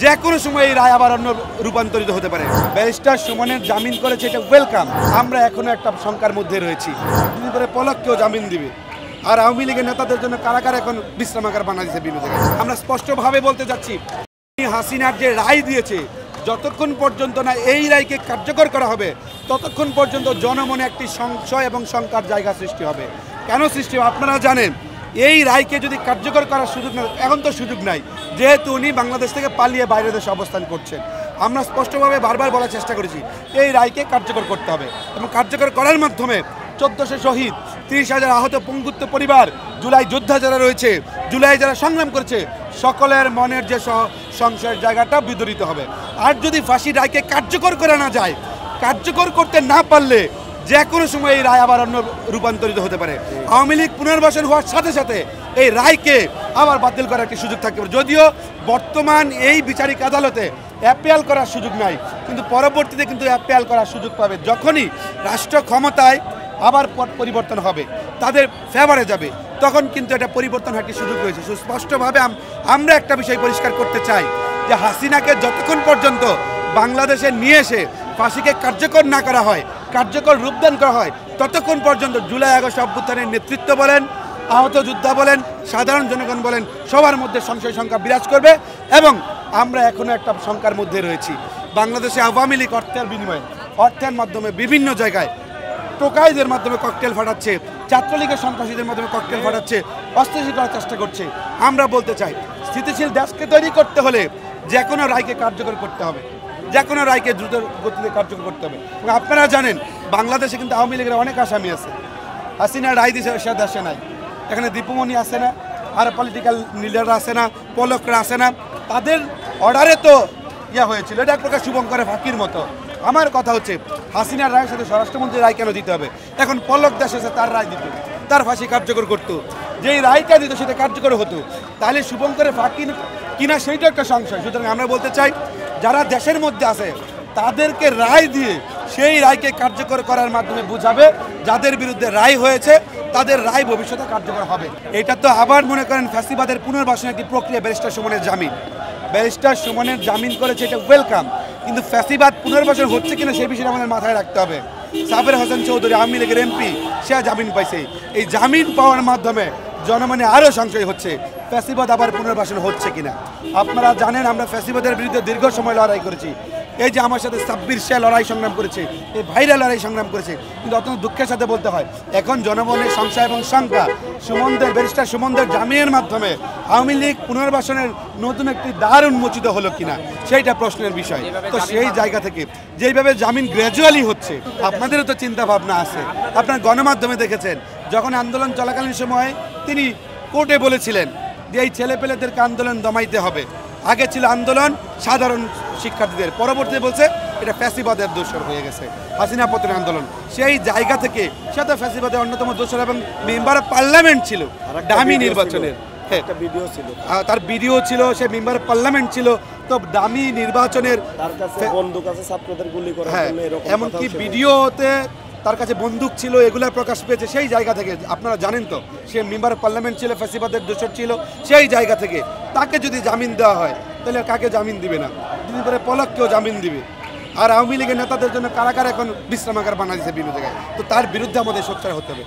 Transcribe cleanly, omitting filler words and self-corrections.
যে কোনো সময় এই রায় আবার অন্য রূপান্তরিত হতে পারে। ব্যারিস্টার সুমনের জামিন করেছে, এটা ওয়েলকাম। আমরা এখনো একটা শঙ্কার মধ্যে রয়েছি, দুদিন পরে পলককেও জামিন দিবে। আর আওয়ামী লীগের নেতাদের জন্য কারাগার এখন বিশ্রামাগার বানা দিয়েছে বিভিন্ন জায়গায়। আমরা স্পষ্টভাবে বলতে চাচ্ছি, হাসিনার যে রায় দিয়েছে, যতক্ষণ পর্যন্ত না এই রায়কে কার্যকর করা হবে ততক্ষণ পর্যন্ত জনমনে একটি সংশয় এবং শঙ্কার জায়গা সৃষ্টি হবে। কেন সৃষ্টি হবে আপনারা জানেন। এই রায়কে যদি কার্যকর করার সুযোগ না, এখন তো সুযোগ নাই, যেহেতু উনি বাংলাদেশ থেকে পালিয়ে বাইরের দেশে অবস্থান করছেন। আমরা স্পষ্টভাবে বারবার বলার চেষ্টা করেছি এই রায়কে কার্যকর করতে হবে এবং কার্যকর করার মাধ্যমে 1400 শহীদ, 30,000 আহত পঙ্গুত্ব পরিবার, জুলাই যোদ্ধা যারা রয়েছে, জুলাই যারা সংগ্রাম করেছে, সকলের মনের যে সংশয়ের জায়গাটা বিদরিত হবে। আর যদি ফাঁসির রায়কে কার্যকর করা না যায়, কার্যকর করতে না পারলে যে কোনো সময় এই রায় আবার অন্য রূপান্তরিত হতে পারে। আওয়ামী লীগ পুনর্বাসন হওয়ার সাথে সাথে এই রায়কে আবার বাতিল করার একটি সুযোগ থাকতে পারে। যদিও বর্তমান এই বিচারিক আদালতে অ্যাপিয়াল করার সুযোগ নাই, কিন্তু পরবর্তীতে কিন্তু অ্যাপিয়াল করার সুযোগ পাবে। যখনই রাষ্ট্র ক্ষমতায় আবার পট পরিবর্তন হবে, তাদের ফেভারে যাবে, তখন কিন্তু এটা পরিবর্তন হওয়ার সুযোগ রয়েছে। সুস্পষ্টভাবে আমরা একটা বিষয় পরিষ্কার করতে চাই যে হাসিনাকে যতক্ষণ পর্যন্ত বাংলাদেশে নিয়ে এসে ফাঁসিকে কার্যকর না করা হয়, কার্যকর রূপদান করা হয়, ততক্ষণ পর্যন্ত জুলাই আগস্ট অভ্যুত্থানের নেতৃত্ব বলেন, আহত যোদ্ধা বলেন, সাধারণ জনগণ বলেন, সবার মধ্যে সংশয় শঙ্কা বিরাজ করবে। এবং আমরা এখনও একটা শঙ্কার মধ্যে রয়েছি। বাংলাদেশে আওয়ামী লীগ অর্থের বিনিময়ে, অর্থের মাধ্যমে বিভিন্ন জায়গায় টোকাইদের মাধ্যমে ককটেল ফাটাচ্ছে, ছাত্রলীগের সন্ত্রাসীদের মাধ্যমে ককটেল ফাটাচ্ছে, অস্থিতিশীল করার চেষ্টা করছে। আমরা বলতে চাই, স্থিতিশীল দেশকে তৈরি করতে হলে যে কোনো রায়কে কার্যকর করতে হবে, যে কোনো রায়কে দ্রুত গতিতে কার্যকর করতে হবে। এবং আপনারা জানেন বাংলাদেশে কিন্তু আওয়ামী লীগের অনেক আসামি আছে। হাসিনা রায় দিয়েছে, সে দেশে নাই। এখানে দীপুমণি আসে না, আর পলিটিক্যাল লিডাররা আসে না, পলকরা আসে না। তাদের অর্ডারে তো হয়েছিল, এটা এক প্রকার শুভঙ্করের ফাঁকির মতো। আমার কথা হচ্ছে হাসিনার রায়ের সাথে স্বরাষ্ট্রমন্ত্রীর রায় কেন দিতে হবে? এখন পলক দেশ এসে তার রায় দিত, তার ফাঁসি কার্যকর করতো, যেই রায়টা দিত সেটা কার্যকর হতো। তাহলে শুভঙ্করের ফাঁকি কিনা সেইটা একটা সংশয়। সুতরাং আমরা বলতে চাই, যারা দেশের মধ্যে আছে তাদেরকে রায় দিয়ে সেই রায়কে কার্যকর করার মাধ্যমে বুঝাবে যাদের বিরুদ্ধে রায় হয়েছে তাদের রায় ভবিষ্যতে কার্যকর হবে। এটা তো আবার মনে করেন ফ্যাসিবাদের পুনর্বাসনের একটি প্রক্রিয়া। ব্যারিস্টার সুমনের জামিন, ব্যারিস্টার সুমনের জামিন করেছে, এটা ওয়েলকাম। কিন্তু ফ্যাসিবাদ পুনর্বাসন হচ্ছে কিনা সেই বিষয়টা আমাদের মাথায় রাখতে হবে। সাবের হোসেন চৌধুরী আওয়ামী লীগের এমপি, সে জামিন পাইছে। এই জামিন পাওয়ার মাধ্যমে জনমনে আরও সংশয় হচ্ছে ফ্যাসিবাদ আবার পুনর্বাসন হচ্ছে কিনা। আপনারা জানেন আমরা ফ্যাসিবাদের বিরুদ্ধে দীর্ঘ সময় লড়াই করেছি। এই যে আমার সাথে সাব্বির শেখ লড়াই সংগ্রাম করেছে, এই ভাইরা লড়াই সংগ্রাম করেছে। কিন্তু অত্যন্ত দুঃখের সাথে বলতে হয়, এখন জনমনের সংশয় এবং শঙ্কা সুমনদের, ব্যারিস্টার সুমনদের জামিনের মাধ্যমে আওয়ামী লীগ পুনর্বাসনের নতুন একটি দ্বার উন্মোচিত হলো কিনা সেইটা প্রশ্নের বিষয়। তো সেই জায়গা থেকে যেইভাবে জামিন গ্র্যাজুয়ালি হচ্ছে, আপনাদেরও তো চিন্তা ভাবনা আছে। আপনার গণমাধ্যমে দেখেছেন যখন আন্দোলন চলাকালীন সময়ে তিনি কোর্টে বলেছিলেন যে এই ছেলেপেলেদেরকে আন্দোলন দমাইতে হবে। আগে ছিল আন্দোলন সাধারণ শিক্ষার্থীদের, পরবর্তীতে বলছে এটা ফ্যাসিবাদের দোষর হয়ে গেছে, হাসিনা পতনের আন্দোলন। সেই জায়গা থেকে সে তো ফ্যাসিবাদের অন্যতম দোষর এবং মেম্বার অফ পার্লামেন্ট ছিল দামি নির্বাচনের, একটা ভিডিও ছিল, তার ভিডিও ছিল, সে মেম্বার অফ পার্লামেন্ট ছিল। তো দামি নির্বাচনের তার কাছে বন্দুক আছে ছাত্রদের গুলি করার জন্য, এরকম এমনকি ভিডিওতে তার কাছে বন্দুক ছিল, এগুলা প্রকাশ পেয়েছে। সেই জায়গা থেকে আপনারা জানেন তো সে মেম্বার অফ পার্লামেন্ট ছিল, ফ্যাসিবাদের দোষর ছিল। সেই জায়গা থেকে তাকে যদি জামিন দেওয়া হয় তাহলে কাকে জামিন দিবে না? দুদিন পরে পলককেও জামিন দিবে। আর আওয়ামী লীগের নেতাদের জন্য কারাগার এখন বিশ্রামাগার বানা দিয়েছে বিভিন্ন জায়গায়। তো তার বিরুদ্ধে আমাদের সোচ্চার হতে হবে।